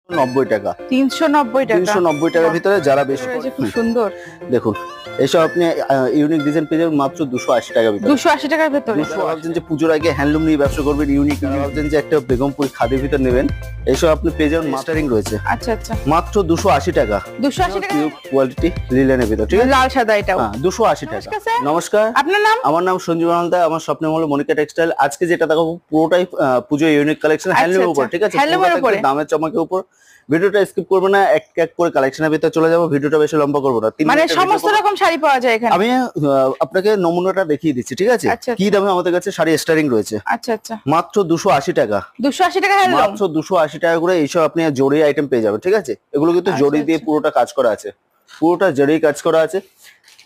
90 টাকা 390 টাকা 390 টাকার ভিতরে যারা বেশি খুব সুন্দর। দেখুন এইসব আপনি ইউনিক ডিজাইন পেয়ে যাবেন মাত্র 280 টাকার ভিতরে। 280 টাকার ভেতরে। ভাবছেন যে পুজোর আগে হ্যান্ডলুম নিয়ে ব্যবসা করবেন, ইউনিক ভাবছেন যে একটা বেগমপুরি খাদির ভিতর নেবেন, এইসব আপনি পেয়ে যাবেন মাস্টারিং রয়েছে আচ্ছা আচ্ছা মাত্র 280 টাকা। 280 টাকা কোয়ালিটি লিলেনের ভিতর, ঠিক আছে, লাল সাদা এটাও। হ্যাঁ 280 টাকা। নমস্কার, আপনার নাম? আমার নাম সঞ্জীব হালদার, আমার স্বপ্নের মূল্য মনিকা টেক্সটাইল। আজকে যেটা দেখাবো পুরোটাই পুজো ইউনিক কালেকশন হ্যান্ডলুমের উপর, ঠিক আছে, হ্যান্ডলুমের উপরে দামের চমকের উপর। ভিডিওটা স্কিপ করবে না, এক এক করে কালেকশনের ভিতরে চলে যাবো, ভিডিওটা বেশি লম্বা করবো না। মানে সমস্ত রকম শাড়ি পাওয়া যায় এখানে। আমি আপনাকে নমুনাটা দেখিয়ে দিচ্ছি, ঠিক আছে, কি দামে আমাদের কাছে শাড়ি স্টারিং রয়েছে। আচ্ছা আচ্ছা মাত্র 280 টাকা। 280 টাকা হ্যান্ডলুম, মাত্র 280 টাকা করে এইসব আপনি জরি আইটেম পেয়ে যাবেন, ঠিক আছে। এগুলো কিন্তু জরি দিয়ে পুরোটা কাজ করা আছে, পুরোটা জরি কাজ করা আছে,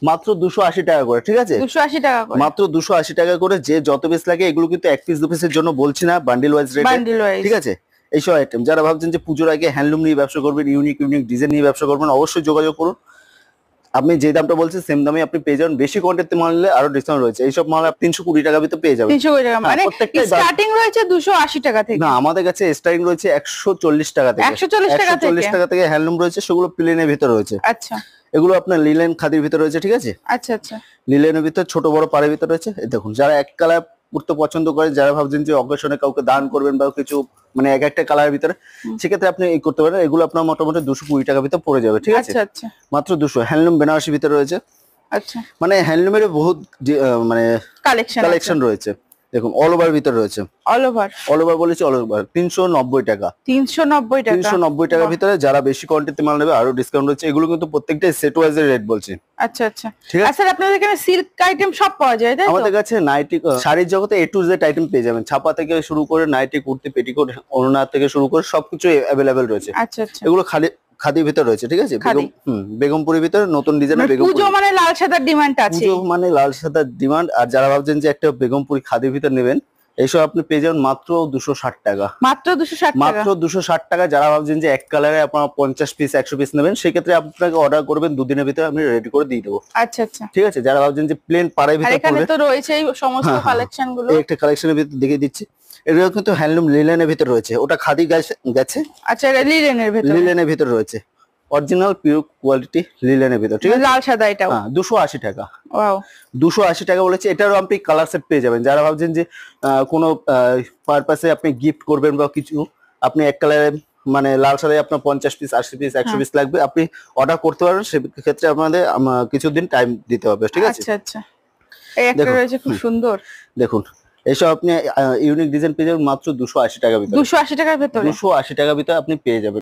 মাত্র 280 টাকা করে, ঠিক আছে, 280 টাকা করে, মাত্র 280 টাকা করে। যে যত পিস লাগে, এগুলো কিন্তু এক পিস দু পিসের জন্য বলছি না, বান্ডিল ওয়াইজ রেট, ঠিক আছে। এইসব আইটেম যারা ভাবছেন যে পুজোর আগে হ্যান্ডলুম নিয়ে ব্যবসা করবেন, ইউনিক ডিজাইন নিয়ে ব্যবসা করবেন, অবশ্যই যোগাযোগ করুন। আপনি যে দামটা বলছেন সেম দামে আপনি পেয়ে যাবেন। বেশি কোয়ান্টিটি মাল নিলে আরো ডিসকাউন্ট রয়েছে। এইসব মাল আপনি 320 টাকা ভিতরে পেয়ে যাবেন। 320 টাকা মানে স্টার্টিং রয়েছে 280 টাকা থেকে। না, আমাদের কাছে স্টার্টিং রয়েছে 140 টাকা থেকে। 140 টাকা থেকে হ্যান্ডলুম রয়েছে, সেগুলো প্লেনের ভিতরে রয়েছে। আচ্ছা, এগুলো আপনার লিলেন খাদির ভিতরে রয়েছে, ঠিক আছে। আচ্ছা আচ্ছা লিলেনের ভিতরে ছোট বড় পাড়ের ভিতরে রয়েছে। এই দেখুন, যারা এক কালার পড়তে পছন্দ করে, যারা ভাবছেন যে অকেশনে কাউকে দান করবেন বা কিছু, মানে এক একটা কালারের ভিতরে, সেক্ষেত্রে আপনি এই করতে পারেন। এগুলো আপনার মোটামুটি 220 টাকার ভিতরে পড়ে যাবে, ঠিক আছে। আচ্ছা আচ্ছা মাত্র 200। হ্যান্ডলুম বেনারসির ভিতরে রয়েছে। আচ্ছা, মানে হ্যান্ডলুমের বহুত মানে কালেকশন রয়েছে। দেখুন অল ওভার ভিতরে রয়েছে, অল ওভার বলেছি, অল ওভার 390 টাকা। 390 টাকা 390 টাকার ভিতরে যারা বেশি কোয়ান্টিটি মাল নেবে আরো ডিসকাউন্ট রয়েছে। এগুলো কিন্তু প্রত্যেকটাই সেট ওয়াইজ এর রেট বলছি। আচ্ছা আচ্ছা ঠিক আছে। আচ্ছা, আপনাদের এখানে সিল্ক আইটেম সব পাওয়া যায় তাই তো? আমাদের কাছে নাইটি, শাড়ির জগতে এ টু জেড আইটেম পেয়ে যাবেন। ছাপা থেকে শুরু করে নাইটি, কুর্তি, পেটিকোট, ওড়না থেকে শুরু করে সবকিছু অ্যাভেলেবেল রয়েছে। আচ্ছা আচ্ছা, এগুলো খাদির ভিতর রয়েছে, ঠিক আছে। বেগমপুরের ভিতরে নতুন ডিজাইনের বেগমপুরি। পুজো মানে লাল সাদার ডিমান্ড আছে, পুজো মানে লাল সাদার ডিমান্ড। আর যারা ভাবছেন যে একটা বেগমপুরি খাদির ভিতর নেবেন, এইসব আপনি পেয়ে যাবেন মাত্র 260 টাকা। মাত্র 260 টাকা, মাত্র 260 টাকা। যারা ভাবছেন যে এক কালারে আপনারা 50 পিস 100 পিস নেবেন, সেক্ষেত্রে আপনাকে অর্ডার করবেন, দুদিনের ভিতরে আমি রেডি করে দিয়ে দেবো। আচ্ছা আচ্ছা, ঠিক আছে। যারা ভাবছেন যে প্লেন পাড়ের ভিতরে এখানে তো রয়েছে এই সমস্ত কালেকশন গুলো, একটা কালেকশনের ভিতর দেখিয়ে দিচ্ছি। এগুলো কিন্তু হ্যান্ডলুম লিলেনের ভিতর রয়েছে, ওটা খাদি গেছে। আচ্ছা, এটা লিলেনের ভিতর রয়েছে, অরিজিনাল পিওর কোয়ালিটি লিলেনের ভিতর, ঠিক আছে, লাল সাদা এটাও। 280 টাকা। ওয়াও, 280 টাকা বলেছে। এটারও আপনি কালার সেট পেয়ে যাবেন। যারা ভাবছেন যে কোনো পারপাসে আপনি গিফট করবেন বা কিছু, আপনি এক কালারে মানে লাল সাদায় আপনার 50 পিস 80 পিস 100 পিস লাগবে, আপনি অর্ডার করতে পারবেন। সেক্ষেত্রে আপনাদের কিছুদিন টাইম দিতে হবে, ঠিক আছে। আচ্ছা আচ্ছা, এই একটা রয়েছে খুব সুন্দর। দেখুন এইসব আপনি ইউনিক ডিজাইন পেয়ে যাবেন মাত্র 280 টাকার ভিতরে। 280 টাকার ভেতরে, 280 টাকার ভিতরে আপনি পেয়ে যাবেন।